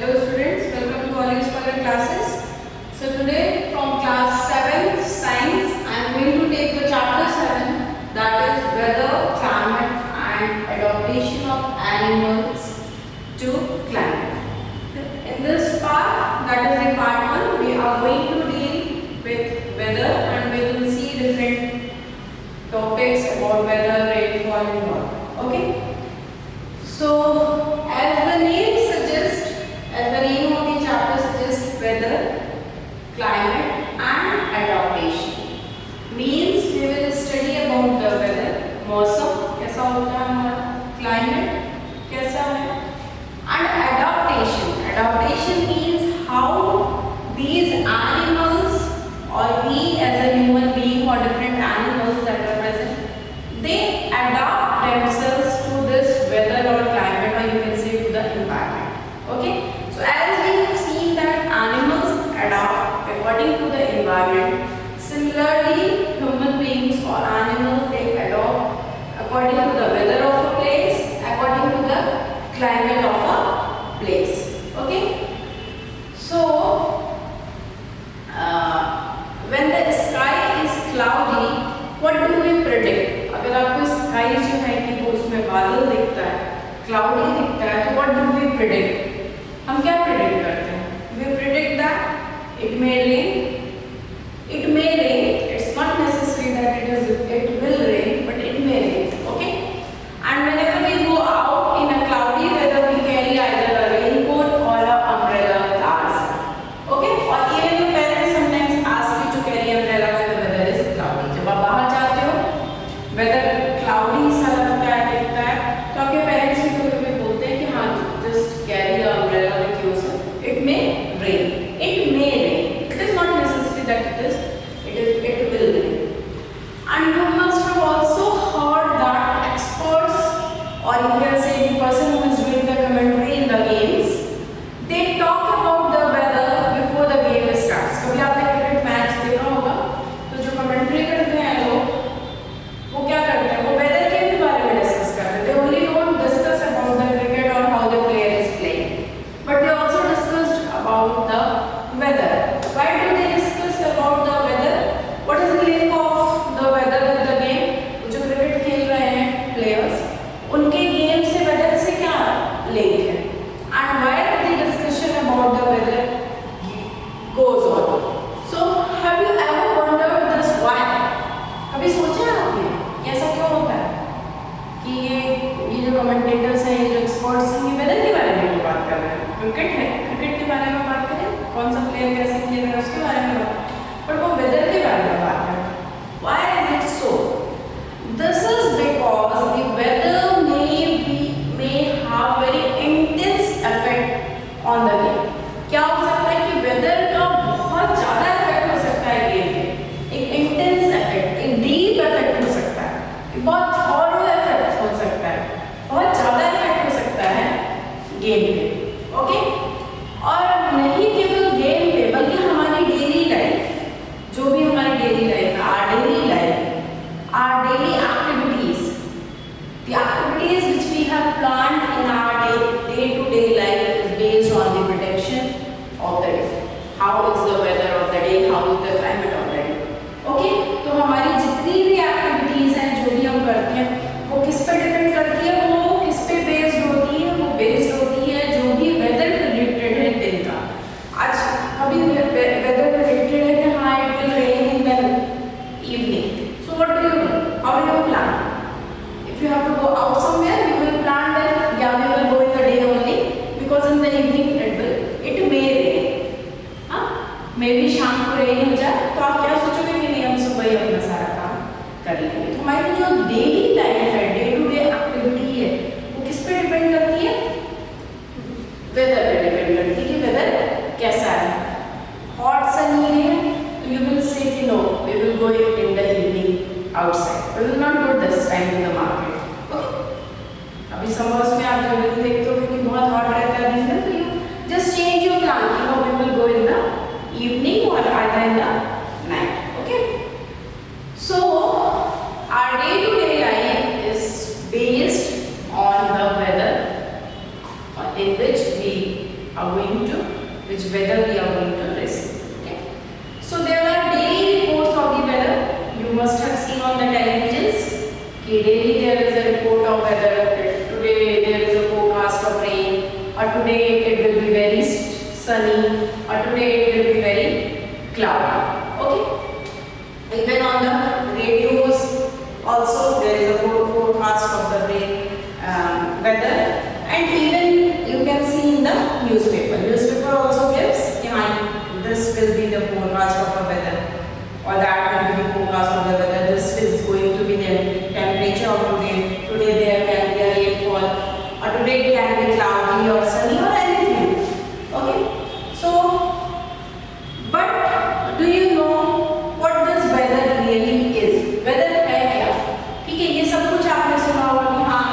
Hello students, welcome to all Inspire classes. So today from class 7 science I am going to take the chapter 7, that is weather, climate and adaptation of animals to climate. In this part, that is in part 1, we are going to deal with weather and we will see different topics about weather, rainfall and all. Okay. So as the name suggests, as the name of the chapter suggests, weather, climate and adaptation means we will study about the weather, मौसम कैसा होता है हमारा, climate कैसा है and adaptation means how these animals or we as a human being or different animals that are present, they adapt themselves to this weather or climate, or you can say to the environment. Okay, so as we have seen that animals adapt according to the environment, similarly human beings or animals, they adapt according to the weather of a place, according to the climate of a place. Okay, so when the sky is cloudy, what do we predict? अगर आपको sky जो है कि वो उसमें बादल दिखता है, क्लाउडी दिखता है, तो what do we predict? हम क्या predict करते हैं? We predict that it may rain. It may rain. It's not necessary that it will rain, but it may rain. Okay? And whenever we go out in a cloudy weather, we carry either a raincoat or an umbrella with ourselves. Okay? Or even your parents sometimes ask you to carry umbrella when the weather is cloudy. जब आप बाहर जाते हो, weather cloudy सा लगता है, दिखता है, तो आपके पेरेंट्स भी कभी-कभी बोलते हैं कि हाँ, just carry the umbrella with yourself. It may rain. It may rain. It is not necessary that it will rain. And you must have also heard that experts, or you can say the person who is doing the commentary in the games, they talk about the weather before the game starts. कभी आपने cricket match देखा होगा, तो जो commentary करते हैं लोग, वो क्या करते हैं? वो वेदर के भी बारे में डिस्कस करते हैं. They only don't discuss about the cricket or how the player is playing, but they also discussed about the weather. Why do they discuss about the weather? What is the link of the weather with the game? जो cricket खेल रहे हैं players, उनके game से weather से क्या link है? And why the discussion about the weather goes on? So have you ever wondered this why? कभी सोचा है आपने कि ऐसा क्यों होता है कि ये जो कमेंटेटर्स हैं, ये जो एक्सपर्ट्स हैं, ये वेदर के बारे में क्यों बात कर रहे हैं? क्रिकेट है, क्रिकेट के बारे में बात करें, कौन सा प्लेयर कैसे खेल रहा है उसके बारे में बात, बट वो वेदर के बारे में बात करें. Why is it so? This is because the weather may have very intense effect on the game. क्या हो सकता है कि वेदर का बहुत ज़्यादा इफेक्ट हो सकता है गेम पे, एक इंटेंस इफेक्ट, एक डीप इफेक्ट हो सकता है, एक बहुत थॉरो इफेक्ट हो सकता है, बहुत ज़्यादा इफेक्ट हो सकता है गेम पे. ओके, और नहीं केवल गेम पे, बल्कि हमारी डेली लाइफ, जो भी हमारी डेली लाइफ है, our daily life, our daily activities, the activities which we have planned in our day-to-day life is based on the prediction of the day. How is the weather of the day? How is the climate of the day? Okay? तो हमारी जितनी भी activities हैं, जो भी हम करते हैं, वो किस पे डिपेंड करती है? वो किस पे बेस्ड होती है? वो बेस्ड होती है जो कि daily there is a report of weather, today there is a forecast of rain, or today it will be very sunny, or today it will be very cloudy. Okay, even on the radios also there is a forecast of the rain, weather, and even you can see in the newspaper also gives this will be the forecast of the weather, or that will be the forecast of the weather. This is going to be the temperature of today. Today there can be a rainfall, or today it can be cloudy or sunny or anything. Okay, so but do you know what this weather really is? Weather है क्या? ठीक है, ये सब कुछ आपने सुना होगा कि हाँ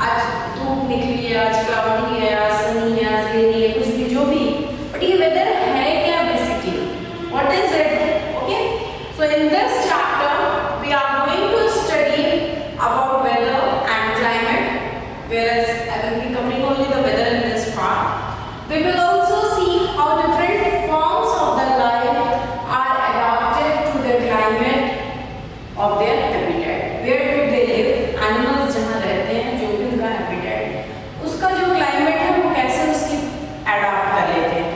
आज धूप निकली है, आज क्लाउडी है, आज सनी है, आज रेनी है, कुछ भी जो भी, बट ये वेदर है क्या basically? What is it? Okay, so in this chapter we are going to study about weather and climate, whereas I will be covering only the weather in this part. We will also see how different forms of the life are adapted to the climate of their habitat. Where do they live? Animals जहाँ रहते हैं, जो भी उनका habitat, उसका जो climate है वो कैसे उसकी adapt कर लेते हैं.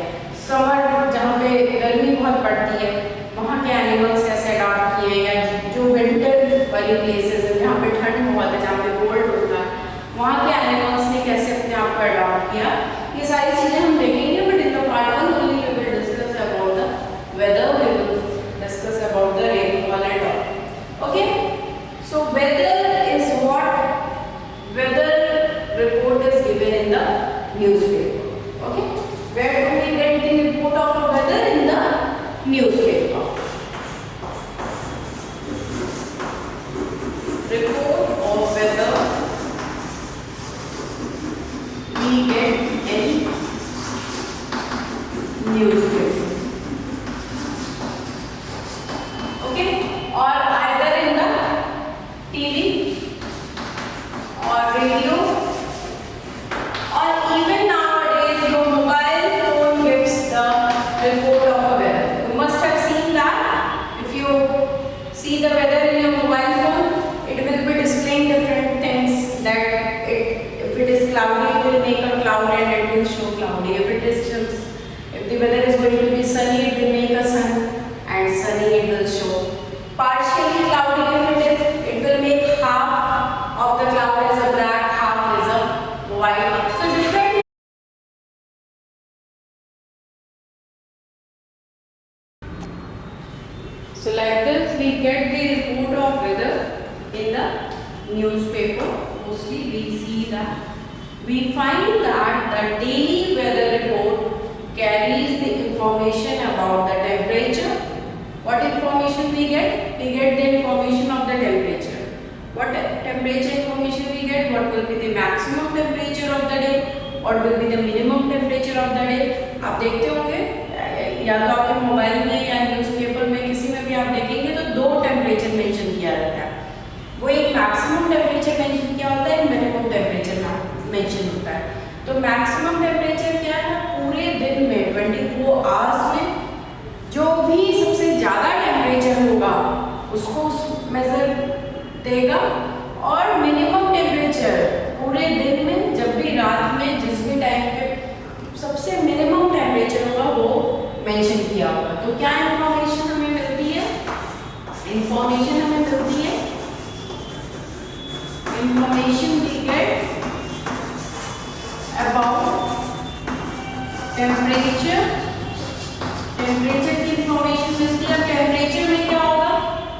समर जहाँ पे गर्मी बहुत पड़ती है, वहाँ के एनिमल्स कैसे अडॉप्ट किए, या जो विंटर वाली प्लेसेस है जहाँ पे ठंड बहुत है, जहाँ पे कोल्ड होता है, वहाँ के एनिमल्स ने कैसे अपने आप को अडॉप्ट किया, ये सारी चीज़ें हम देखेंगे. But in the part 1 only we will discuss about the weather, we will discuss about the rainfall and all. Okay, so weather is what weather report is given in the newspaper. Okay, where do we get the report of the weather? In the newspaper. Report of weather we get in newspaper. Okay, or either in the TV or radio, or even nowadays your mobile phone gives the report of a weather. You must have seen that. If you see the weather in your mobile phone, it will be displaying different things. That if it is cloudy, it will make a cloud and it will show cloudy. If the weather is going to be sunny, it will make a sun and sunny it will show. Partially cloudy, if it will make half of the cloud as a black, half is a white. So different. So like this we get the report of weather in the newspaper. Mostly we see that we find that the daily weather report carries the information about the temperature. What information we get? We get the information of the temperature. What temperature information we get? What will be the maximum temperature of the day? What will be the minimum temperature of the day? आप देखते होंगे या तो आपके mobile में या newspaper में किसी में भी आप देखेंगे तो दो टेम्परेचर मेंशन किया रहता है. वो एक मैक्सिमम टेम्परेचर मेंशन किया होता है, एक मिनिमम टेम्परेचर मेंशन होता है. तो मैक्सिमम टेम्परेचर क्या है? पूरे दिन में 24 आवर्स में जो भी सबसे ज़्यादा टेम्परेचर होगा उसको मेजर देगा, और मिनिमम टेम्परेचर पूरे दिन में जब भी रात में जिस भी टाइम पे सबसे मिनिमम टेम्परेचर होगा वो मेंशन किया होगा. तो क्या इंफॉर्मेशन हमें मिलती है? इंफॉर्मेशन हमें मिलती है, information we get about temperature. Temperature की इंफॉर्मेशन मिलती है. टेम्परेचर में क्या होगा?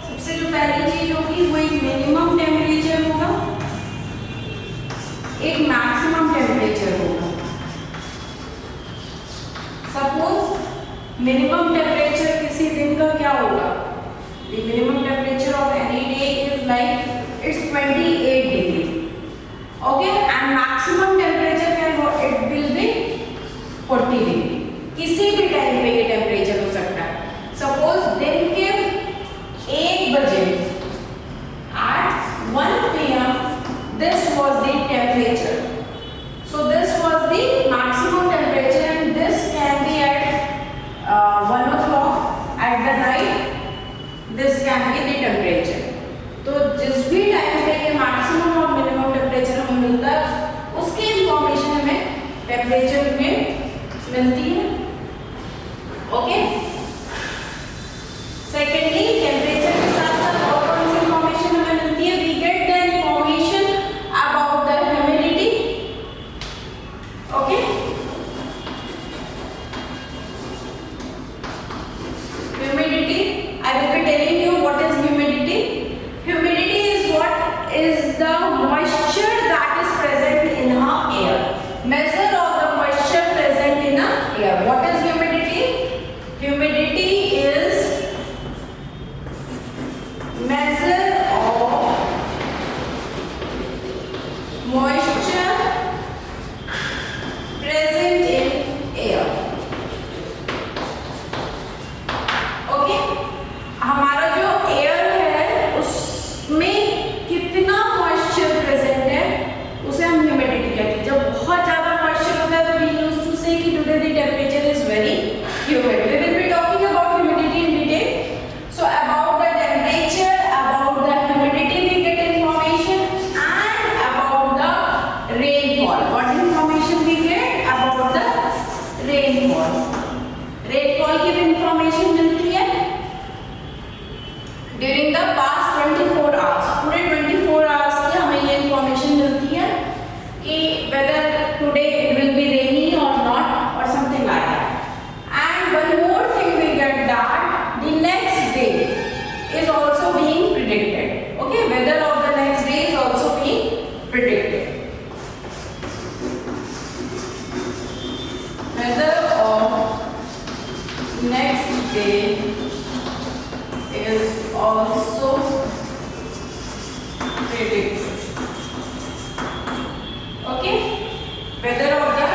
सबसे जो पहली चीज होगी वो एक मिनिमम टेम्परेचर होगा, एक मैक्सिमम टेम्परेचर होगा. सपोज मिनिमम टेम्परेचर किसी दिन का क्या होगा? The minimum temperature of any day is like it's 28 degree. Okay, and maximum temperature it will be 40 degree. किसी भी टाइम पे ये टेम्परेचर हो सकता है. सपोज दिन के 1 बजे moisture that is present in our air. Measure of the moisture present in our air. What is humidity? Humidity is measure of moisture present in air. Okay? हमारा जो एयर है उसमें कितना मॉइस्चर प्रेजेंट है उसे हम ह्यूमिडिटी कहते हैं. जब बहुत ज्यादा मॉइस्चर होता है तो वी यूज्ड टू से कि today the temperature is very humid. We will be talking about humidity in detail. So about the temperature, about the humidity we get information and about the rainfall. What information we get about the rainfall. Rainfall की भी information मिलती है during the past 24 hours. पूरे 24 hours की हमें ये information मिलती है कि weather today it will be rainy और नॉट और something like that. And one more thing we get that the next day is also being predicted. Okay, weather of the next day is also being predicted. Weather of next day is also predicted. Okay, weather of the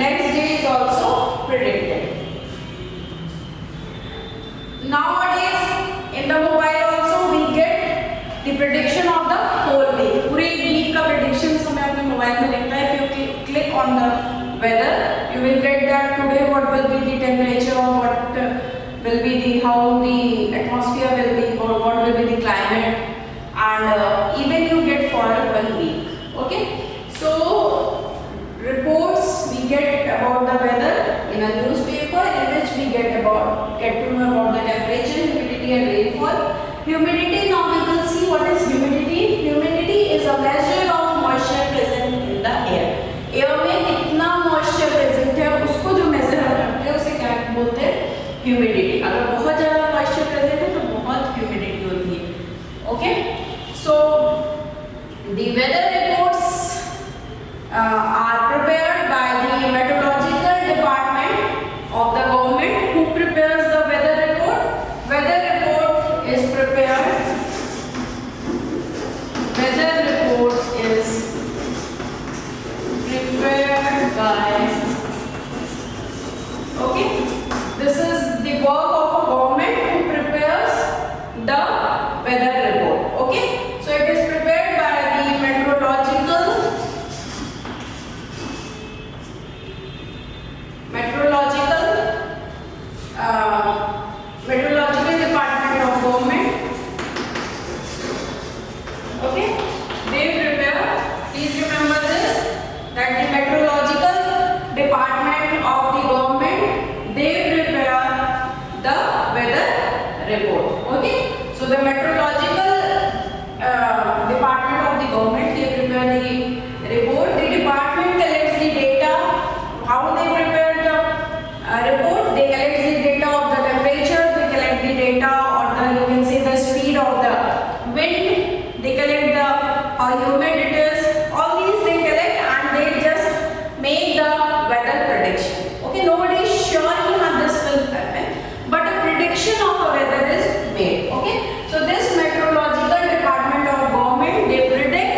next day is also predicted. Nowadays in the mobile also we get the prediction of the whole day. पूरे week का prediction हमें अपने mobile में दिखता है. If you click on the weather, you will get that today what will be the temperature or what will be the how the atmosphere will be or what will be the climate, and even you get for 1 week. Okay, so reports we get about the weather in a newspaper in which we get to know about the temperature, humidity and rainfall. Humidity, now we will see what is humidity. Humidity is a measure of moisture present in the air. Air में कितना moisture present है उसको जो major हम करते हैं उसे क्या बोलते हैं? ह्यूमिडिटी. अगर बहुत ज़्यादा मॉइस्चर प्रेजेंट है तो बहुत ह्यूमिडिटी होती है. Okay, so the weather reports are prepared by the meteorological department of the government. Who prepares the weather report? Weather report is prepared. Weather report is prepared by, okay, this is the work of a government who prepares the weather report. Okay, so it is prepared by the meteorological department of government. Okay, they prepare. Please remember this, that the meteorological department of the government, they prepare the weather report. Okay, so the meteorological department of the government, they prepare the report. The department collects the data. How they prepare the report? They collect the data of the temperature, they collect the data or the, you can say, the speed of the wind, they collect the how humid it is. All these they collect and they just make the weather prediction. Okay, nobody is sure how this will happen, but a prediction of a weather is made. Okay, so this meteorological department of government, they predict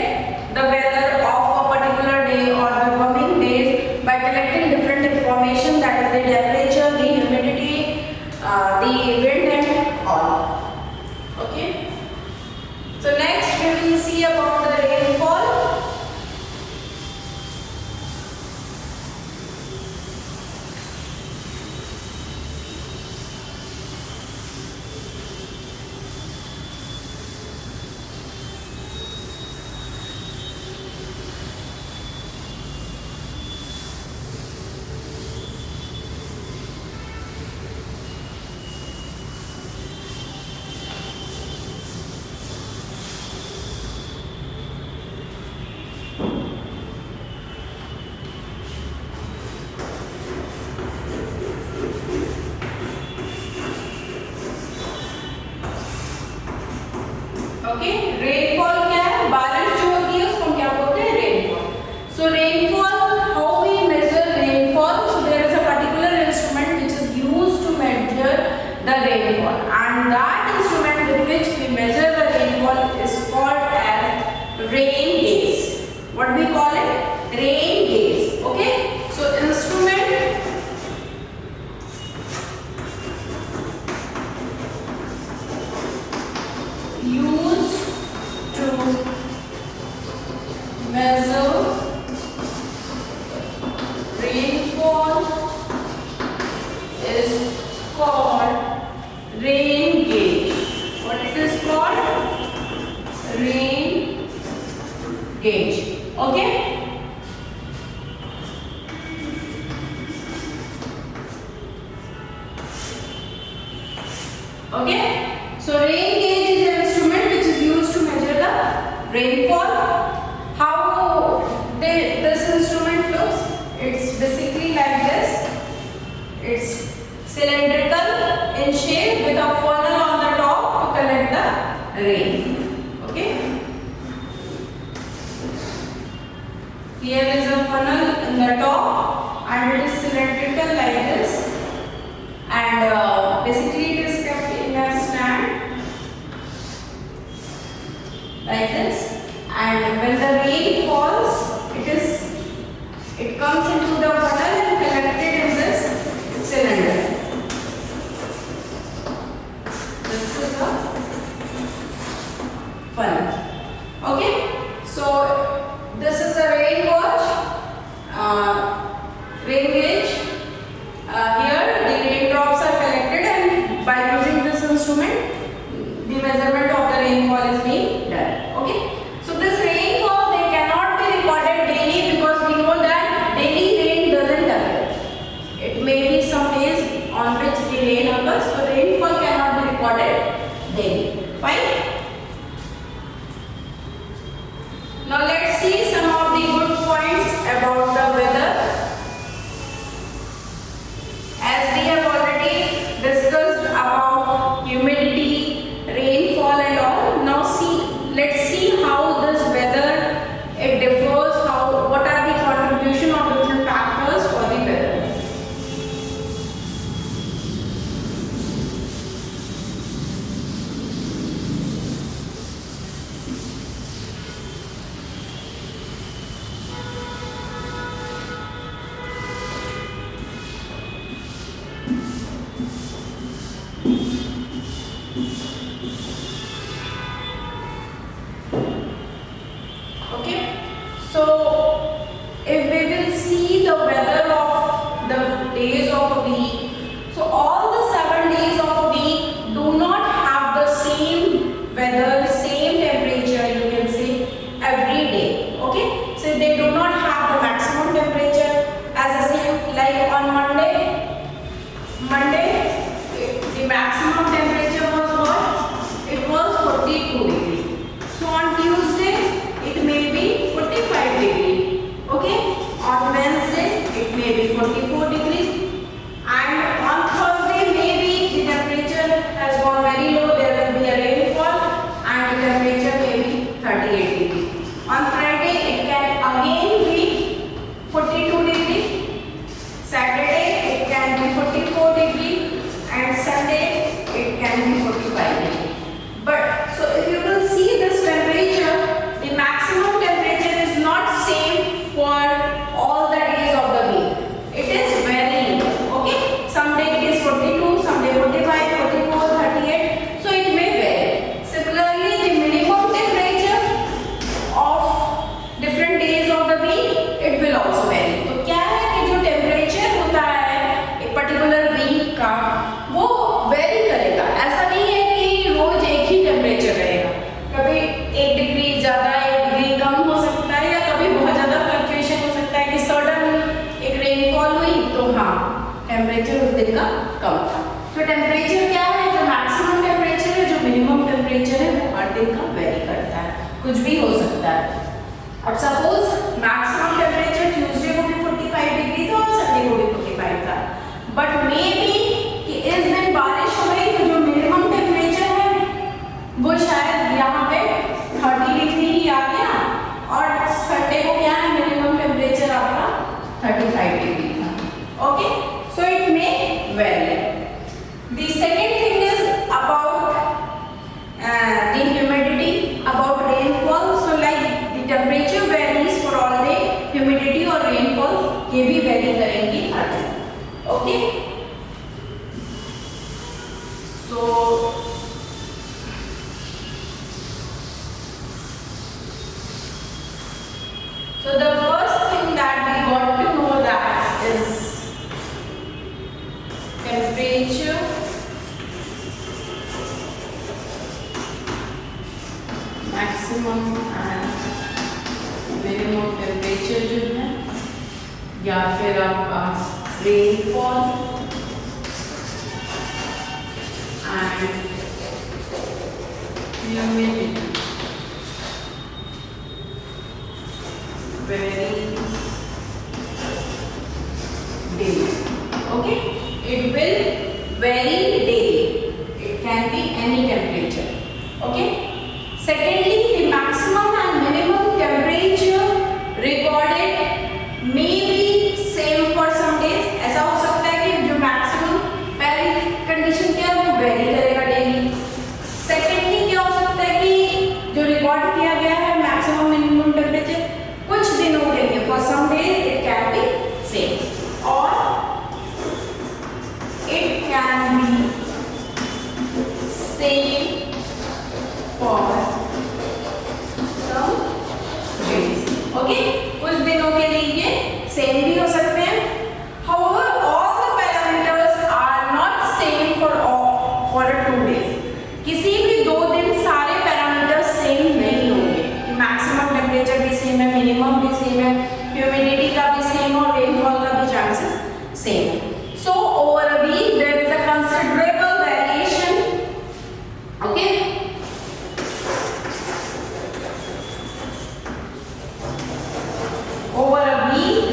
What we call it? Rain gauge. Okay. So instrument used to measure rainfall is called rain gauge. What it is called? Rain gauge. Okay. Okay. So rain gauge is an instrument which is used to measure the rainfall. How this instrument looks? It's basically like this. It's cylindrical in shape with a funnel on the top to collect the rain. Okay. Here is a funnel in the top and it is cylindrical like this, and basically it is kept in a stand like this, and when the rain falls it comes into the funnel and collected in this cylinder. This is the funnel. Okay, so this is a rain gauge. Here the raindrops are collected, and by using this instrument the measurement of the rainfall is being done. Okay, so this rainfall, they cannot be recorded daily because we know that daily rain doesn't occur. It may be some days on which the rain occurs, so rainfall cannot be recorded daily. Fine. Now let's see some of the good points about the weather. As we have already discussed about humidity, rainfall and all, now let's see how this weather it differs, what are the contribution of different factors for the weather. Okay, so if we will see the weather of the days of a week, so all the 7 days of a week do not have the same weather, same temperature, you can say, every day. Okay, so they do not have the maximum temperature as a same, like on Monday the maximum temperature was what? It was 42 degrees. So on Tuesday it may be 45 degrees. Okay, on Wednesday it may be 44 degrees, and on Thursday maybe the temperature has gone very low, there will be a rainfall and the temperature may be 38 degrees. On Friday it can again be 42 degrees, Saturday it can be 44 degrees, and Sunday it can be 45 degrees. But so if you will see this temperature, the maximum temperature is not same for all the days of the week. It is varying. Okay, some day it is 42, some day 45, 44, 38. So it may vary. Similarly, the minimum temperature of different days of the week, it will also vary. तो क्या है कि जो temperature होता है एक particular week का, वो vary करेगा. ऐसा नहीं है कि रोज एक ही temperature रहेगा. कभी 1 डिग्री ज़्यादा 1 डिग्री कम हो सकता है, या कभी बहुत ज़्यादा फ्लक्चुएशन हो सकता है कि सडन एक रेनफॉल हुई तो हाँ टेम्परेचर उस दिन का कम था. तो टेम्परेचर क्या है? जो मैक्सिमम टेम्परेचर है, जो मिनिमम टेम्परेचर है, वो हर दिन का वेरी करता है, कुछ भी हो सकता है. अब सपोज मैक्सिमम टेम्परेचर ट्यूसडे को भी 45 डिग्री था और संडे को भी 45 था, बट मे बी कि इस दिन बारिश हो गई तो जो मिनिमम टेम्परेचर है वो शायद यहाँ पे 30 डिग्री ही आ गया, और संडे को क्या है मिनिमम टेम्परेचर आपका 35 डिग्री था. Okay, so it may very. The ये भी वेरी करेंगी हर दिन। Okay, so the first thing that we got to know that is temperature, maximum and minimum temperature जो है, या फिर आपका rainfall and humidity varies daily. Okay, it will vary daily. It can be any temperature. Okay, secondly, the maximum and minimum temperature recorded may be same for some days. ऐसा हो सकता है कि जो maximum पहली condition क्या है वो vary करेगा daily. secondly, क्या हो सकता है कि जो रिकॉर्ड किया गया है maximum minimum temperature कुछ दिनों के लिए, for some days it can be same or it can be same for some days. Okay, कुछ दिनों के लिए ये same भी हो सकते हैं. However, all the parameters are not same for 2 days. किसी भी 2 दिन सारे पैरामीटर्स सेम नहीं होंगे कि मैक्सिमम टेम्परेचर भी सेम है, मिनिमम भी सेम है, ह्यूमिडिटी का भी सेम और रेनफॉल का भी चांसेस सेम है. So over a week there is a considerable variation. Okay, over a week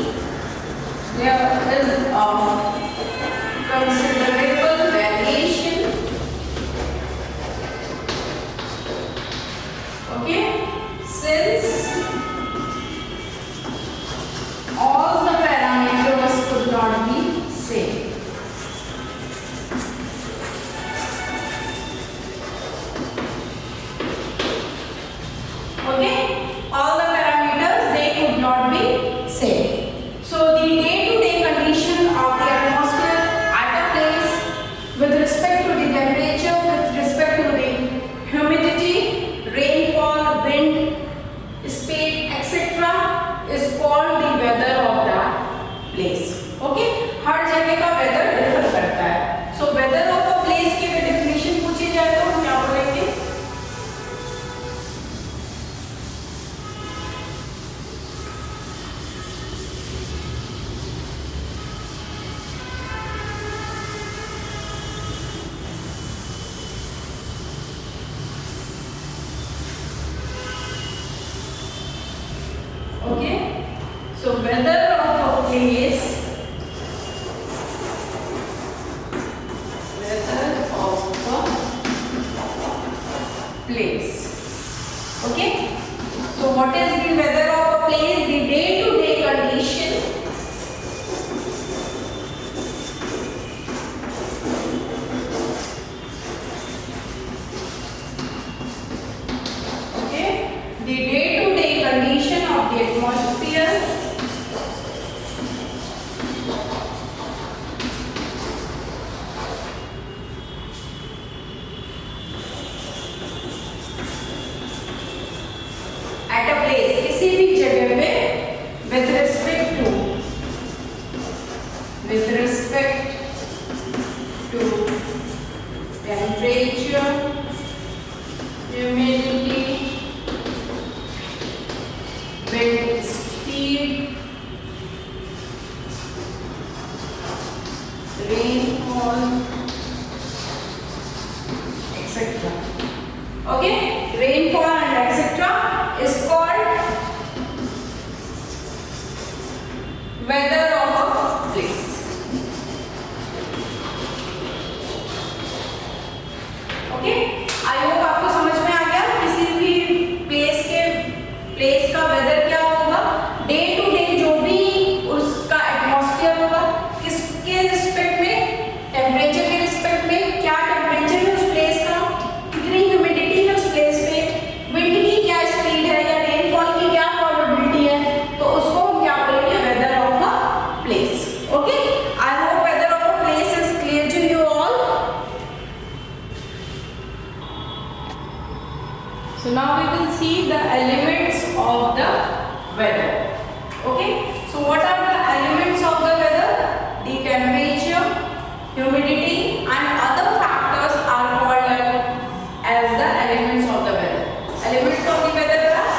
there is a considerable variation. Okay, since all the parameters could not be same. Okay, all the parameters they could not be same. So the day-to-day condition of the atmosphere at a place with respect to the temperature, with respect to the humidity, rainfall, wind, speed, etc. is called the weather of that place. Okay, हर जगह का weather differ करता है. So weather of a place की definition पूछी जाए तो हम क्या बोलेंगे? Okay, so weather of a place, weather of a place. Okay, so what is the weather of a place? The day-to-day condition the day-to-day condition of the atmosphere at a place, किसी भी जगह पे with respect to temperature, humidity, wind speed, rainfall, etc. Okay, rainfall and etc. is called weather of a place. Okay, I hope आपको समझ में आ गया. किसी भी प्लेस का वेदर क्या होगा, डे टू डे जो भी उसका एटमॉस्फेयर होगा, किसके रिस्पेक्ट में temperature weather. Okay, so what are the elements of the weather? The temperature, humidity and other factors are called as the elements of the weather. Elements of the weather are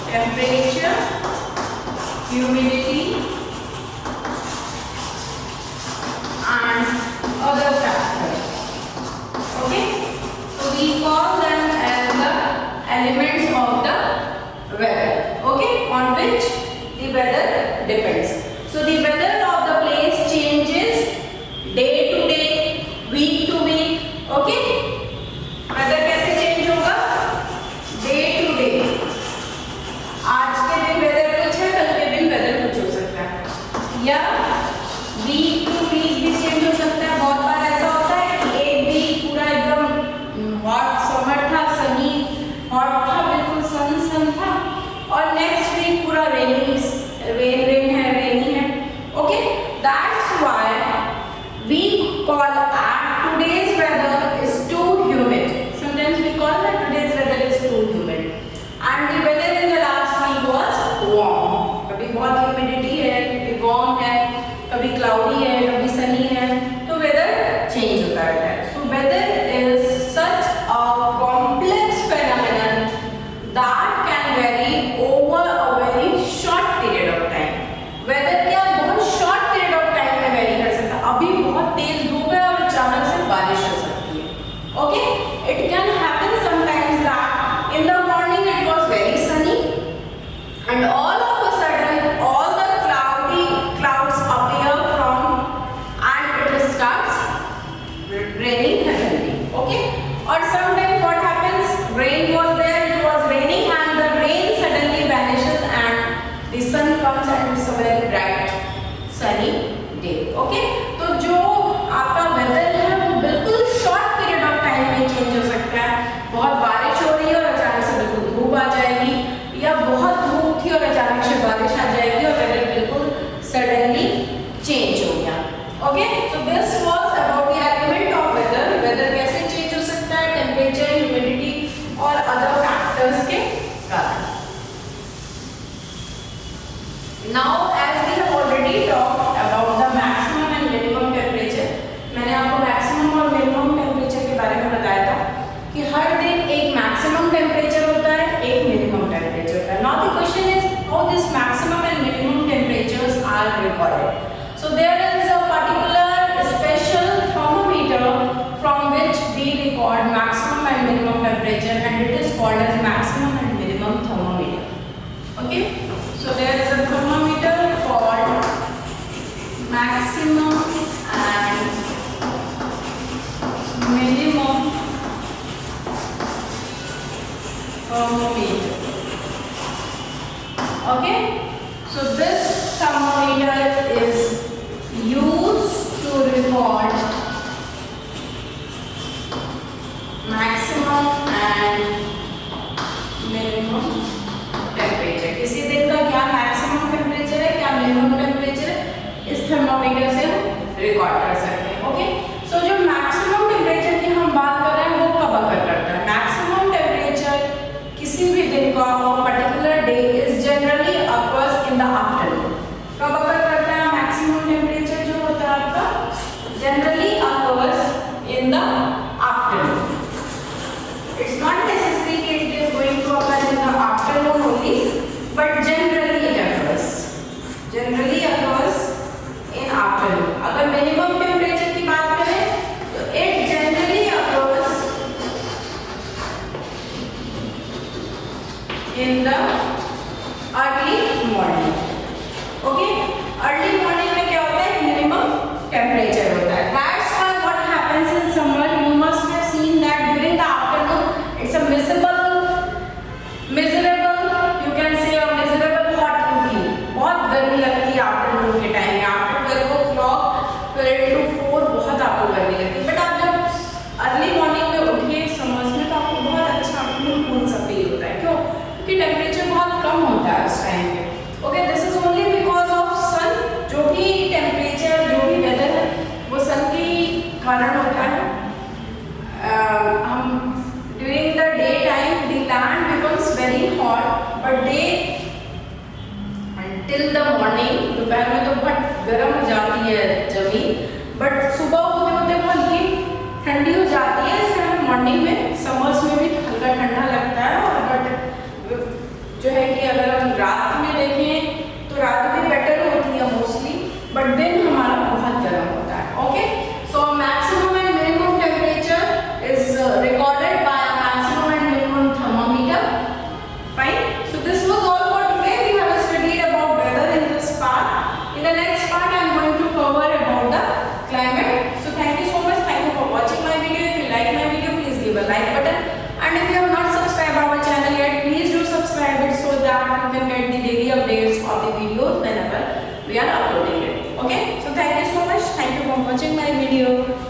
temperature, humidity and other factors. Okay, so we call them as the elements of the weather. Okay, on which the weather depends. So the weather of the place changes day to day, week to week. Okay, weather कैसे change होगा? Day to day. आज के दिन weather कुछ है, कल के दिन weather कुछ हो सकता है, या week to week भी change हो सकता है. बहुत बार ऐसा होता है कि एक week पूरा एकदम hot summer था, sunny hot था, बिल्कुल sun था, और next week पूरा rain है, rainy है. Okay, that's why we call today's weather is too humid. Sometimes we call that today's weather is too humid. And the weather in the last week was warm. कभी बहुत humidity है, कभी warm है, कभी cloudy है, कभी sunny है, तो weather change होता रहता है. So weather is such a complex phenomenon that can vary over a very short period of time. Weather क्या बहुत short period of time में vary कर सकता है. अभी बहुत तेज धूप है और अचानक से बारिश हो सकती है. Okay, it can happen sometimes that in the morning it was very sunny and all of a sudden all the clouds appear from and it starts raining heavily. Okay, or sometimes what happens, rain was there, it was raining and the rain suddenly vanishes and the sun comes and it's a very bright sunny day. Okay, तो जो आपका weather है वो बिल्कुल short period of time में change हो सकता है. बहुत बारिश हो रही है और अचानक से बिल्कुल धूप आ जाएगी, या बहुत धूप थी और अचानक से बारिश आ जाएगी और weather बिल्कुल suddenly change हो गया. Okay, so this was about the element of weather. Weather कैसे change हो सकता है, temperature, humidity और other factors के कारण. Now as we have already talked about the maximum and minimum temperature, मैंने आपको maximum और minimum temperature के बारे में बताया था कि हर दिन एक maximum temperature होता है, एक minimum temperature होता है. Now the question is how this maximum and minimum temperatures are recorded. So there is a particular special thermometer from which we record maximum and minimum temperature, and it is called as maximum and minimum thermometer. Okay, so there is a thermometer called maximum and minimum thermometer. Okay, so this thermometer is used to record maximum and minimum temperature. किसी दिन का क्या maximum temperature है, क्या minimum temperature है, इस thermometer से हम record कर सकते हैं. Okay, so जो maximum temperature की हम बात कर रहे हैं वो कब occur करता है? Maximum temperature किसी भी दिन का of a particular day is generally occurs in the afternoon. कब occur करता है maximum temperature जो होता है आपका? Generally occurs in the afternoon. It's not necessary that it is going to occur in the afternoon only, but generally it occurs. Generally occurs in afternoon. अगर minimum temperature की बात करें तो it generally occurs in the early morning. Okay, early morning में क्या होता है? Minimum temperature होता है. That's we are uploading it. Okay, so thank you so much. Thank you for watching my video.